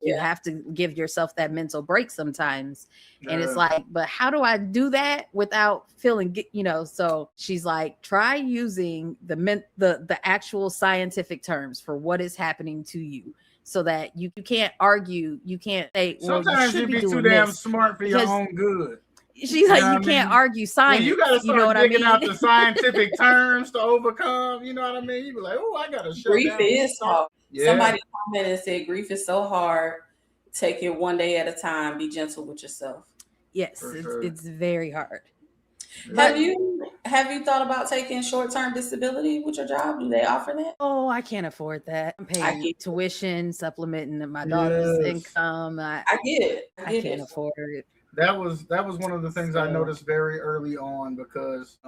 you have to give yourself that mental break sometimes. And it's Yeah. like, but how do I do that without feeling, so she's like, try using the actual scientific terms for what is happening to you, so that you can't argue. You can't say, well, you Sometimes should you be be too doing damn this, smart for your because own good. she's You like, know you what I can't mean? argue When you gotta science. You know start what I digging out mean? the scientific terms to overcome, you know what I mean? You be like, oh, I gotta shut Grief down. is hard. Yeah. Somebody commented and said, grief is so hard. Take it one day at a time. Be gentle with yourself. Yes, For sure. it's very hard. Have you thought about taking short-term disability with your job? Do they offer that? Oh, I can't afford that. I'm I paying get tuition, supplementing my daughter's Yes. income. I get it. I I get can't it. afford it. That was one of the things I So- noticed very early on, because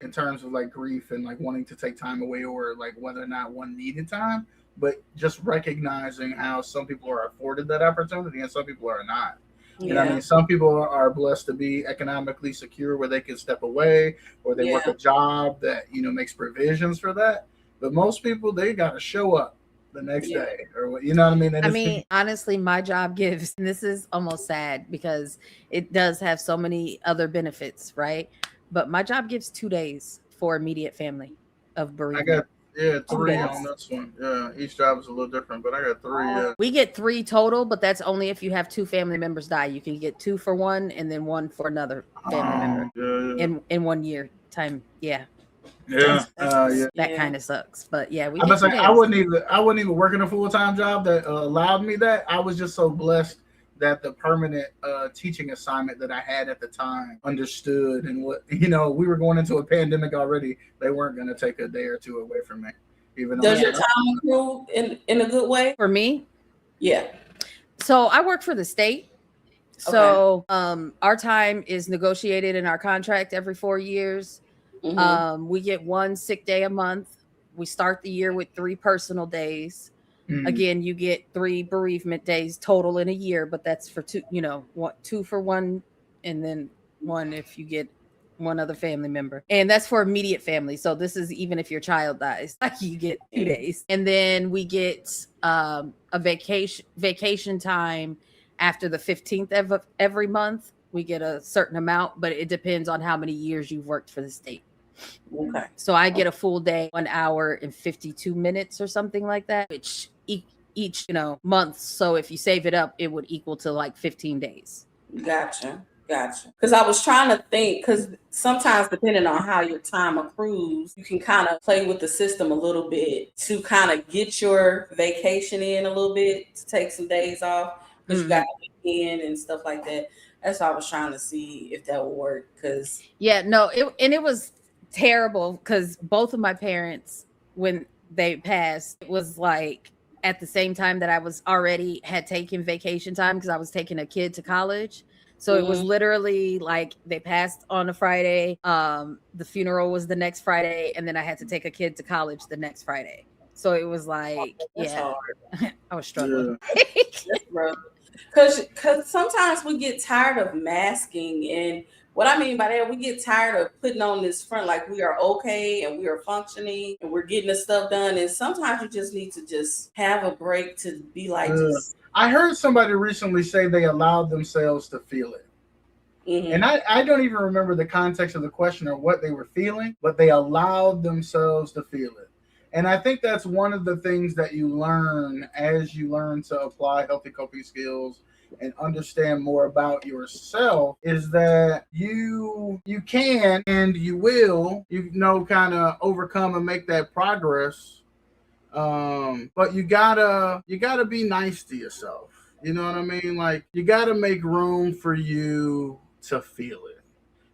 in terms of like grief and like wanting to take time away, or like whether or not one needed time, but just recognizing how some people are afforded that opportunity and some people are not. You know what I mean? Some people are blessed to be economically secure where they can step away, or they work a job that, makes provisions for that. But most people, they got to show up the next day, or you know what I mean? And I mean, honestly, my job gives, and this is almost sad because it does have so many other benefits, right? But my job gives 2 days for immediate family of I bereavement. got 3 days. on this one. Yeah, each job is a little different, but I got 3. Yeah. We get 3 total, but that's only if you have 2 family members die. You can get 2 for one and then 1 for another family member Yeah. in 1 year time. Yeah. Yeah. That kind of sucks. But yeah, we I get was 2 like, days. I wouldn't even work in a full-time job that allowed me that. I was just so blessed that the permanent teaching assignment that I had at the time understood, and what, we were going into a pandemic already. They weren't going to take a day or 2 away from me. Even Does your time accrue in a good way? For me? Yeah. So I work for the state. So our time is negotiated in our contract every 4 years. Mm-hmm. We get 1 sick day a month. We start the year with 3 personal days. Again, you get 3 bereavement days total in a year, but that's for 2, 2 for 1, and then 1 if you get 1 other family member. And that's for immediate family. So this is even if your child dies, like you get 2 days. And then we get a vacation time after the 15th of every month. We get a certain amount, but it depends on how many years you've worked for the state. Okay. So I get a full day, 1 hour and 52 minutes or something like that, which each month. So if you save it up, it would equal to like 15 days. Gotcha. Because I was trying to think, because sometimes depending on how your time accrues, you can kind of play with the system a little bit to kind of get your vacation in a little bit, to take some days off, because you got the weekend and stuff like that. That's why I was trying to see if that would work. Because it was terrible, because both of my parents, when they passed, it was like at the same time that I was already had taken vacation time, because I was taking a kid to college. So it was literally like they passed on a Friday. The funeral was the next Friday, and then I had to take a kid to college the next Friday. So it was like, I was struggling. That's rough. Because sometimes we get tired of masking, and what I mean by that, we get tired of putting on this front like we are okay and we are functioning and we're getting the stuff done. And sometimes you just need to just have a break to be like, I heard somebody recently say they allowed themselves to feel it. And I don't even remember the context of the question or what they were feeling, but they allowed themselves to feel it. And I think that's one of the things that you learn as you learn to apply healthy coping skills and understand more about yourself, is that you can and you will, kind of overcome and make that progress. But you gotta be nice to yourself. You know what I mean? Like, you gotta make room for you to feel it.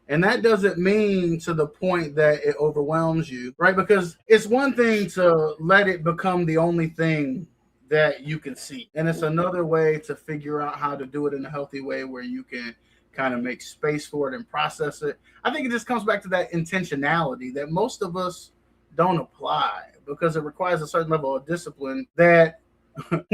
And that doesn't mean to the point that it overwhelms you, right? Because it's one thing to let it become the only thing that you can see. And it's another way to figure out how to do it in a healthy way where you can kind of make space for it and process it. I think it just comes back to that intentionality that most of us don't apply, because it requires a certain level of discipline that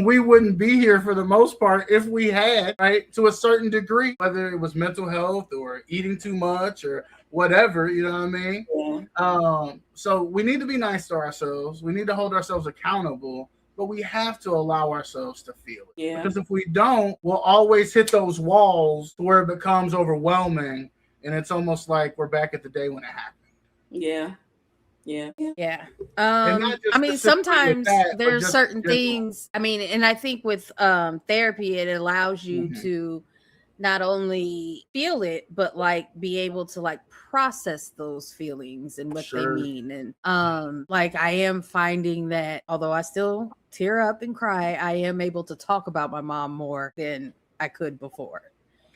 we wouldn't be here for the most part if we had, right, to a certain degree, whether it was mental health or eating too much or whatever, you know what I mean? So we need to be nice to ourselves. We need to hold ourselves accountable, but we have to allow ourselves to feel it. Yeah. Because if we don't, we'll always hit those walls to where it becomes overwhelming, and it's almost like we're back at the day when it happened. Yeah. Yeah. Yeah. And not just I mean, specifically with sometimes that, but there's just certain general. things. I mean, and I think with therapy, it allows you Mhm. to not only feel it, but like be able to like process those feelings and what Sure. they mean. And like I am finding that although I still tear up and cry, I am able to talk about my mom more than I could before.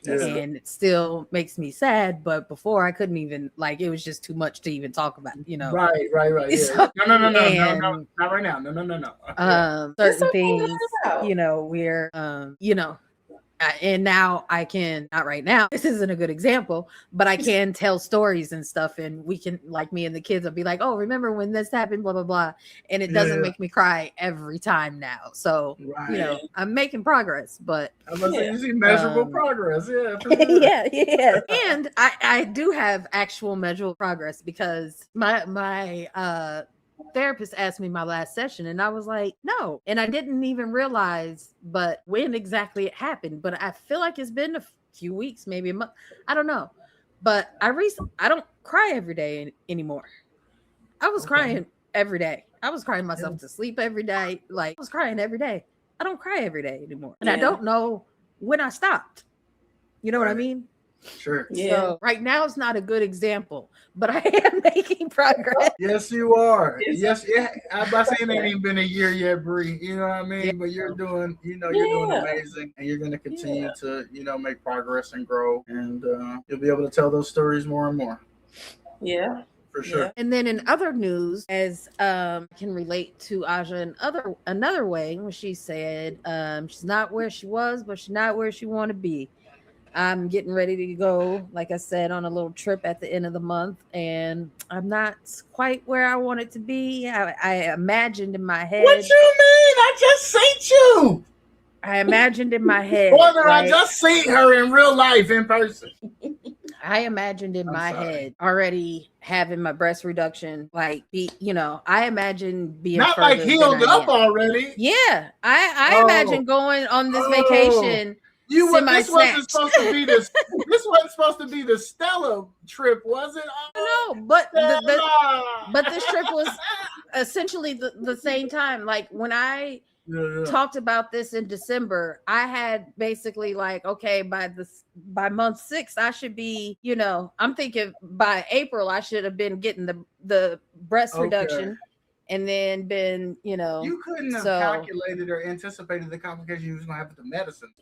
Yeah. And it still makes me sad, but before I couldn't even, like, it was just too much to even talk about, you know. Right. Yeah. So- No, and, not right now. No. Certain okay, things, let it out. you know, we're you know, and now I can, not right now, this isn't a good example, but I can tell stories and stuff, and we can, like, me and the kids will be like, oh, remember when this happened, blah blah blah, and it doesn't make me cry every time now. So Right. you know, I'm making progress, but I was saying, you see measurable progress. Yeah. For sure. yeah. And I do have actual measurable progress because my therapist asked me my last session and I was like, no. And I didn't even realize but when exactly it happened. But I feel like it's been a few weeks, maybe a month. I don't know. But I don't cry every day anymore. I was crying every day. I was crying myself to sleep every day. Like I was crying every day. I don't cry every day anymore. And I don't know when I stopped. You know what I mean? Sure. Yeah. So right now it's not a good example, but I am making progress. Yes, you are. Yes, yeah. I'm about saying it ain't even been a year yet, Bree. You know what I mean? Yeah. But you're doing, you're doing amazing, and you're going to continue to, make progress and grow, and you'll be able to tell those stories more and more. Yeah. For sure. Yeah. And then in other news, as can relate to Aja in another way, when she said she's not where she was, but she's not where she want to be. I'm getting ready to go, like I said, on a little trip at the end of the month, and I'm not quite where I want it to be. I imagined in my head. What you mean? I just seen you. I imagined in my head. Brother, I just seen her in real life, in person. I imagined in my head already having my breast reduction, like I imagine being not like healed up already. Yeah, I imagine going on this vacation. This wasn't supposed to be this. This wasn't supposed to be the Stella trip, was it? No, but but this trip was essentially the same time. Like when I talked about this in December, I had basically like, okay, by month 6, I should be, I'm thinking by April I should have been getting the breast reduction. And then been, you couldn't have calculated or anticipated the complications you was gonna have with the medicine.